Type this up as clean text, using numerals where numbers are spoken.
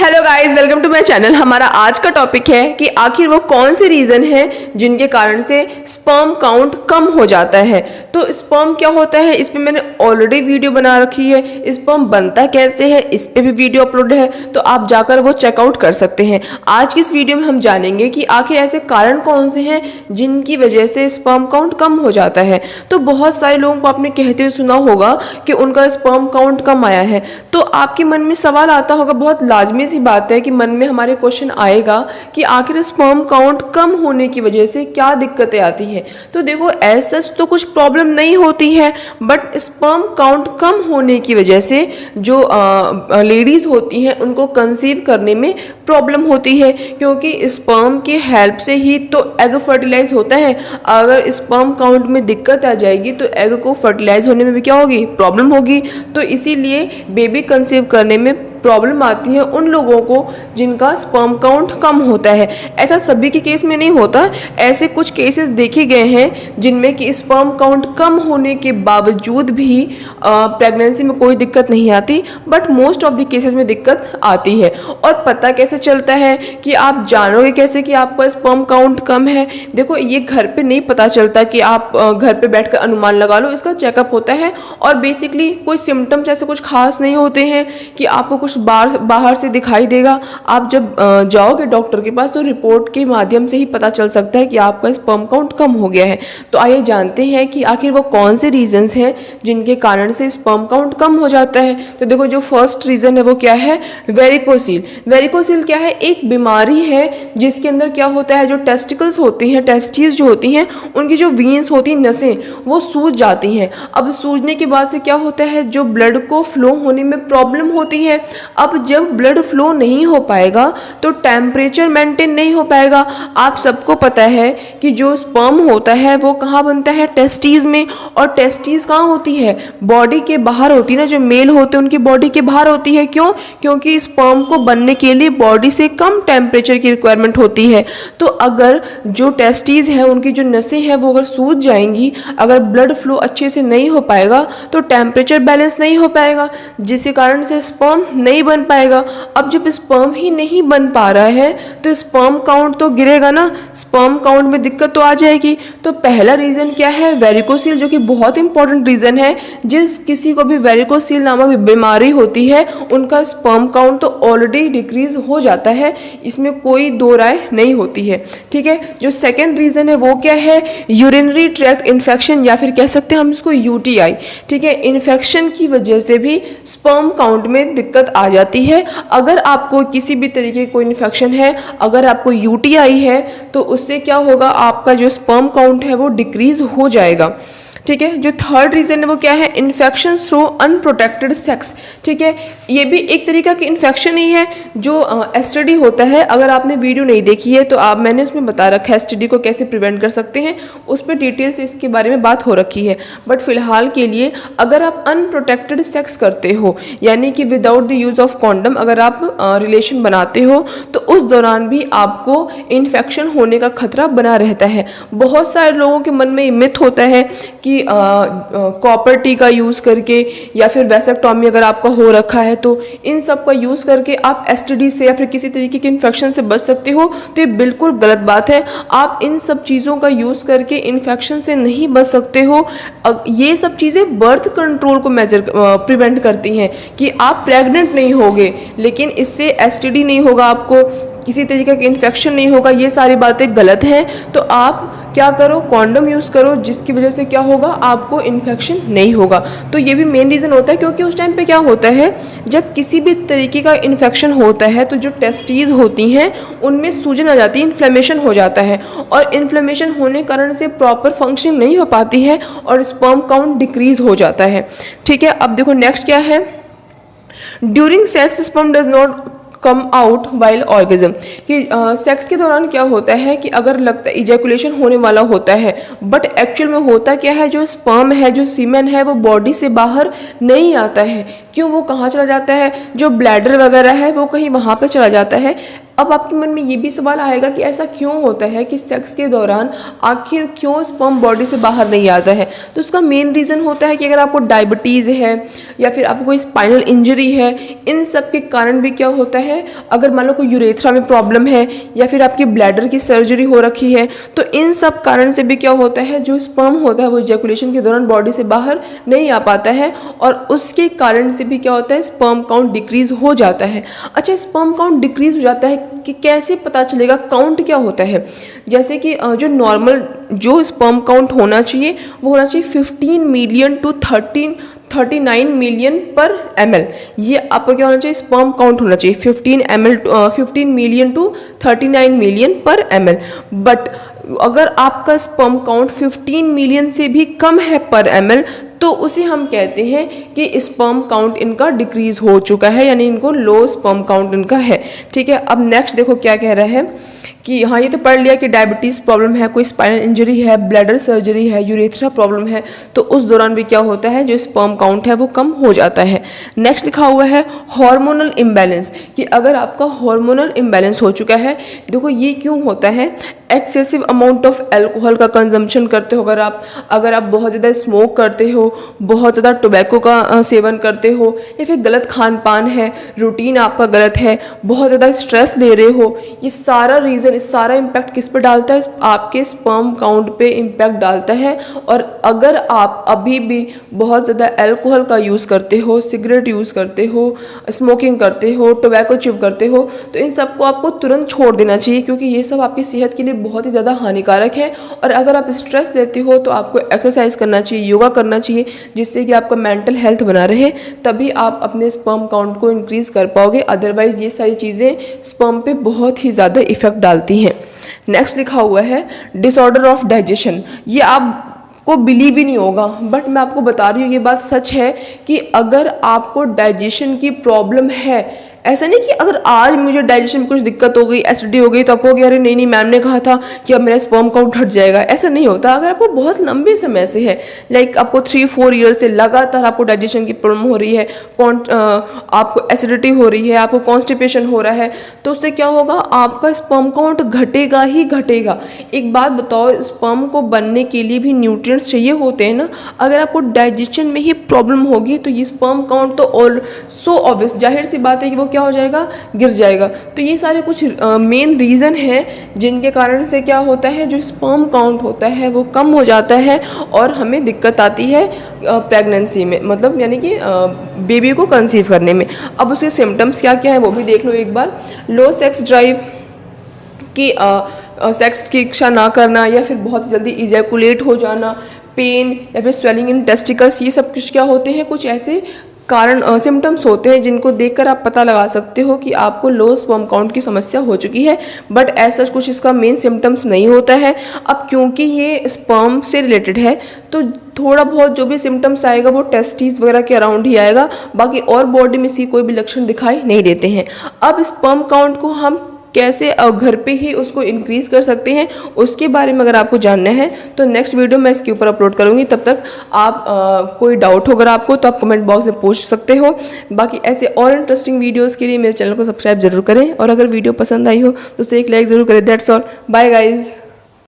Hello guys, welcome to my channel. हमारा आज का टॉपिक है कि आखिर वो कौन से रीज़न है जिनके कारण से स्पर्म काउंट कम हो जाता है। तो स्पर्म क्या होता है, इस पे मैंने ऑलरेडी वीडियो बना रखी है। स्पर्म बनता कैसे है, इस पे भी वीडियो अपलोड है, तो आप जाकर वो चेकआउट कर सकते हैं। आज की इस वीडियो में हम जानेंगे कि आखिर ऐसे कारण कौन से हैं जिनकी वजह से स्पर्म काउंट कम हो जाता है। तो बहुत सारे लोगों को आपने कहते हुए सुना होगा कि उनका स्पर्म काउंट कम आया है, तो आपके मन में सवाल आता होगा, बहुत लाजमी सी बात है कि मन में हमारे क्वेश्चन आएगा कि आखिर स्पर्म काउंट कम होने की वजह से क्या दिक्कतें आती हैं। तो देखो, एज सच तो कुछ प्रॉब्लम नहीं होती है, बट स्पर्म काउंट कम होने की वजह से जो लेडीज़ होती हैं उनको कंसीव करने में प्रॉब्लम होती है, क्योंकि स्पर्म की हेल्प से ही तो एग फर्टिलाइज होता है। अगर स्पर्म काउंट में दिक्कत आ जाएगी तो एग को फर्टिलाइज होने में भी क्या होगी, प्रॉब्लम होगी। तो इसीलिए बेबी कंसीव करने में प्रॉब्लम आती है उन लोगों को जिनका स्पर्म काउंट कम होता है। ऐसा सभी के केस में नहीं होता, ऐसे कुछ केसेस देखे गए हैं जिनमें कि स्पर्म काउंट कम होने के बावजूद भी प्रेगनेंसी में कोई दिक्कत नहीं आती, but most of the cases में दिक्कत आती है। और पता कैसे चलता है कि आप जानोगे कैसे कि आपका स्पर्म काउंट कम है? देखो, ये घर पे नहीं पता चलता कि आप घर पे बैठकर अनुमान लगा लो, इसका चेकअप होता है। और बेसिकली कोई सिम्टम्स ऐसे कुछ खास नहीं होते हैं कि आपको कुछ बाहर से दिखाई देगा। आप जब जाओगे डॉक्टर के पास तो रिपोर्ट के माध्यम से ही पता चल सकता है कि आपका स्पर्म काउंट कम हो गया है। तो आइए जानते हैं कि आखिर वो कौन से रीजंस हैं जिनके कारण से स्पर्म काउंट कम हो जाता है। तो देखो, जो फर्स्ट रीजन है वो क्या है, वेरिकोसील। वेरिकोसील क्या है, एक बीमारी है जिसके अंदर क्या होता है, जो टेस्टिकल्स होती हैं, टेस्टिस जो होती हैं, उनकी जो वीन्स होती हैं, नसें, वो सूज जाती हैं। अब सूजने के बाद से क्या होता है, जो ब्लड को फ्लो होने में प्रॉब्लम होती है। अब जब ब्लड फ्लो नहीं हो पाएगा तो टेम्परेचर मेंटेन नहीं हो पाएगा। आप सबको पता है कि जो स्पर्म होता है वो कहाँ बनता है, टेस्टीज में। और टेस्टीज कहाँ होती है, बॉडी के बाहर होती है ना। जो मेल होते हैं उनकी बॉडी के बाहर होती है। क्यों? क्योंकि स्पर्म को बनने के लिए बॉडी से कम टेम्परेचर की रिक्वायरमेंट होती है। तो अगर जो टेस्टीज है, उनकी जो नसें हैं वो अगर सूज जाएंगी, अगर ब्लड फ्लो अच्छे से नहीं हो पाएगा तो टेम्परेचर बैलेंस नहीं हो पाएगा, जिसके कारण से स्पर्म नहीं बन पाएगा। अब जब स्पर्म ही नहीं बन पा रहा है तो स्पर्म काउंट तो गिरेगा ना, स्पर्म काउंट में दिक्कत तो आ जाएगी। तो पहला रीज़न क्या है, वेरिकोसील, जो कि बहुत इंपॉर्टेंट रीज़न है। जिस किसी को भी वेरिकोसील नामक बीमारी होती है उनका स्पर्म काउंट तो ऑलरेडी डिक्रीज हो जाता है, इसमें कोई दो राय नहीं होती है। ठीक है। जो सेकेंड रीज़न है वो क्या है, यूरिनरी ट्रैक्ट इन्फेक्शन, या फिर कह सकते हैं हम इसको यूटीआई। ठीक है, इन्फेक्शन की वजह से भी स्पर्म काउंट में दिक्कत आ जाती है। अगर आपको किसी भी तरीके की कोई इन्फेक्शन है, अगर आपको यूटीआई है, तो उससे क्या होगा, आपका जो स्पर्म काउंट है वो डिक्रीज हो जाएगा। ठीक है। जो थर्ड रीज़न है वो क्या है, इन्फेक्शन थ्रू अनप्रोटेक्टेड सेक्स। ठीक है, ये भी एक तरीका की इन्फेक्शन ही है जो एसटीडी होता है। अगर आपने वीडियो नहीं देखी है तो मैंने उसमें बता रखा है एसटीडी को कैसे प्रिवेंट कर सकते हैं, उस पर डिटेल से इसके बारे में बात हो रखी है। बट फिलहाल के लिए अगर आप अनप्रोटेक्टेड सेक्स करते हो, यानी कि without the use of condom अगर आप रिलेशन बनाते हो, तो उस दौरान भी आपको इन्फेक्शन होने का खतरा बना रहता है। बहुत सारे लोगों के मन में ये मिथ होता है कि कॉपर टी का यूज़ करके या फिर वैसेक्टॉमी अगर आपका हो रखा है तो इन सब का यूज़ करके आप एसटीडी से या फिर किसी तरीके के इन्फेक्शन से बच सकते हो। तो ये बिल्कुल गलत बात है। आप इन सब चीज़ों का यूज़ करके इन्फेक्शन से नहीं बच सकते हो। ये सब चीज़ें बर्थ कंट्रोल को प्रिवेंट करती हैं कि आप प्रेग्नेंट नहीं होगे, लेकिन इससे एसटीडी नहीं होगा, आपको किसी तरीके का इन्फेक्शन नहीं होगा। ये सारी बातें गलत हैं। तो आप क्या करो, कॉन्डम यूज़ करो, जिसकी वजह से क्या होगा, आपको इन्फेक्शन नहीं होगा। तो ये भी मेन रीज़न होता है, क्योंकि उस टाइम पे क्या होता है, जब किसी भी तरीके का इन्फेक्शन होता है तो जो टेस्टीज होती हैं उनमें सूजन आ जाती है, इन्फ्लेमेशन हो जाता है, और इन्फ्लेमेशन होने के कारण से प्रॉपर फंक्शन नहीं हो पाती है और स्पर्म काउंट डिक्रीज हो जाता है। ठीक है। अब देखो नेक्स्ट क्या है, during sex sperm does not come out while orgasm. कि सेक्स के दौरान क्या होता है कि अगर लगता है इजैकुलेशन होने वाला होता है, बट एक्चुअल में होता क्या है, जो स्पर्म है, जो सीमेन है, वो बॉडी से बाहर नहीं आता है। क्यों? वो कहाँ चला जाता है? जो ब्लैडर वगैरह है वो कहीं वहाँ पे चला जाता है। अब आपके मन में ये भी सवाल आएगा कि ऐसा क्यों होता है कि सेक्स के दौरान आखिर क्यों स्पर्म बॉडी से बाहर नहीं आता है? तो उसका मेन रीज़न होता है कि अगर आपको डायबिटीज़ है या फिर आपको कोई स्पाइनल इंजरी है, इन सब के कारण भी क्या होता है, अगर मान लो कोई यूरेथ्रा में प्रॉब्लम है या फिर आपकी ब्लैडर की सर्जरी हो रखी है, तो इन सब कारण से भी क्या होता है, जो स्पर्म होता है वो इजैकुलेशन के दौरान बॉडी से बाहर नहीं आ पाता है और उसके कारण से भी क्या होता है, स्पर्म काउंट डिक्रीज हो जाता है। अच्छा, स्पर्म काउंट डिक्रीज हो जाता है कि कैसे पता चलेगा, काउंट क्या होता है? जैसे कि जो नॉर्मल जो स्पर्म काउंट होना चाहिए वो होना चाहिए 15 मिलियन टू 39 मिलियन पर ml। ये आपका क्या होना चाहिए, स्पर्म काउंट होना चाहिए 15 मिलियन टू 39 मिलियन पर ml। बट अगर आपका स्पर्म काउंट 15 मिलियन से भी कम है पर ml, तो उसे हम कहते हैं कि स्पर्म काउंट इनका डिक्रीज हो चुका है, यानी इनको लो स्पर्म काउंट इनका है। ठीक है, अब नेक्स्ट देखो क्या कह रहा है कि हाँ, ये तो पढ़ लिया कि डायबिटीज़ प्रॉब्लम है, कोई स्पाइनल इंजरी है, ब्लैडर सर्जरी है, यूरेथ्रा प्रॉब्लम है, तो उस दौरान भी क्या होता है, जो स्पर्म काउंट है वो कम हो जाता है। नेक्स्ट लिखा हुआ है हार्मोनल इम्बैलेंस, कि अगर आपका हार्मोनल इम्बैलेंस हो चुका है, देखो ये क्यों होता है, एक्सेसिव अमाउंट ऑफ एल्कोहल का कंजम्पशन करते हो, अगर आप बहुत ज़्यादा स्मोक करते हो, बहुत ज़्यादा टोबैको का सेवन करते हो, या फिर गलत खान पान है, रूटीन आपका गलत है, बहुत ज़्यादा स्ट्रेस ले रहे हो, ये सारा रीज़न, सारा इम्पैक्ट किस पे डालता है, आपके स्पर्म काउंट पे इम्पैक्ट डालता है। और अगर आप अभी भी बहुत ज़्यादा अल्कोहल का यूज़ करते हो, सिगरेट यूज़ करते हो, स्मोकिंग करते हो, टोबैको च्यूब करते हो, तो इन सबको आपको तुरंत छोड़ देना चाहिए, क्योंकि ये सब आपकी सेहत के लिए बहुत ही ज़्यादा हानिकारक है। और अगर आप स्ट्रेस लेते हो तो आपको एक्सरसाइज करना चाहिए, योगा करना चाहिए, जिससे कि आपका मेंटल हेल्थ बना रहे, तभी आप अपने स्पर्म काउंट को इंक्रीज़ कर पाओगे। अदरवाइज़ ये सारी चीज़ें स्पर्म पे बहुत ही ज़्यादा इफेक्ट डालती हैं। नेक्स्ट लिखा हुआ है डिसऑर्डर ऑफ डाइजेशन। ये आपको बिलीव ही नहीं होगा, बट मैं आपको बता रही हूँ, ये बात सच है कि अगर आपको डाइजेशन की प्रॉब्लम है, ऐसा नहीं कि अगर आज मुझे डाइजेशन में कुछ दिक्कत हो गई, एसिडिटी हो गई, तो आपको अरे नहीं नहीं मैम ने कहा था कि अब मेरा स्पर्म काउंट घट जाएगा, ऐसा नहीं होता। अगर आपको बहुत लंबे समय से है, लाइक आपको 3-4 ईयर से लगातार आपको डाइजेशन की प्रॉब्लम हो रही है, आपको एसिडिटी हो रही है, आपको कॉन्स्टिपेशन हो रहा है, तो उससे क्या होगा, आपका स्पर्म काउंट घटेगा ही घटेगा। एक बात बताओ, स्पर्म को बनने के लिए भी न्यूट्रिएंट्स चाहिए होते हैं ना। अगर आपको डाइजेशन में ही प्रॉब्लम होगी तो ये स्पर्म काउंट तो और सो ऑब्वियस, जाहिर सी बात है कि वो क्या हो जाएगा, गिर जाएगा। तो ये सारे कुछ मेन रीज़न हैं जिनके कारण से क्या होता है, जो स्पर्म काउंट होता है वो कम हो जाता है और हमें दिक्कत आती है प्रेगनेंसी में, मतलब यानी कि बेबी को कंसीव करने में। अब उसके सिम्टम्स क्या क्या हैं वो भी देख लो एक बार। लो सेक्स ड्राइव, कि सेक्स की इच्छा ना करना, या फिर बहुत जल्दी इजैकुलेट हो जाना, पेन, या फिर स्वेलिंग इन टेस्टिकल्स, ये सब कुछ क्या होते हैं, कुछ ऐसे कारण सिम्टम्स होते हैं जिनको देखकर आप पता लगा सकते हो कि आपको लो स्पर्म काउंट की समस्या हो चुकी है। बट ऐसा कुछ इसका मेन सिम्टम्स नहीं होता है। अब क्योंकि ये स्पर्म से रिलेटेड है तो थोड़ा बहुत जो भी सिम्टम्स आएगा वो टेस्टिस वगैरह के अराउंड ही आएगा, बाकी और बॉडी में इसकी कोई भी लक्षण दिखाई नहीं देते हैं। अब स्पर्म काउंट को हम कैसे घर पे ही उसको इंक्रीज़ कर सकते हैं, उसके बारे में अगर आपको जानना है तो नेक्स्ट वीडियो मैं इसके ऊपर अपलोड करूँगी। तब तक आप कोई डाउट हो अगर आपको तो आप कमेंट बॉक्स में पूछ सकते हो। बाकी ऐसे और इंटरेस्टिंग वीडियोस के लिए मेरे चैनल को सब्सक्राइब जरूर करें, और अगर वीडियो पसंद आई हो तो उसे एक लाइक ज़रूर करें। That's all, bye guys.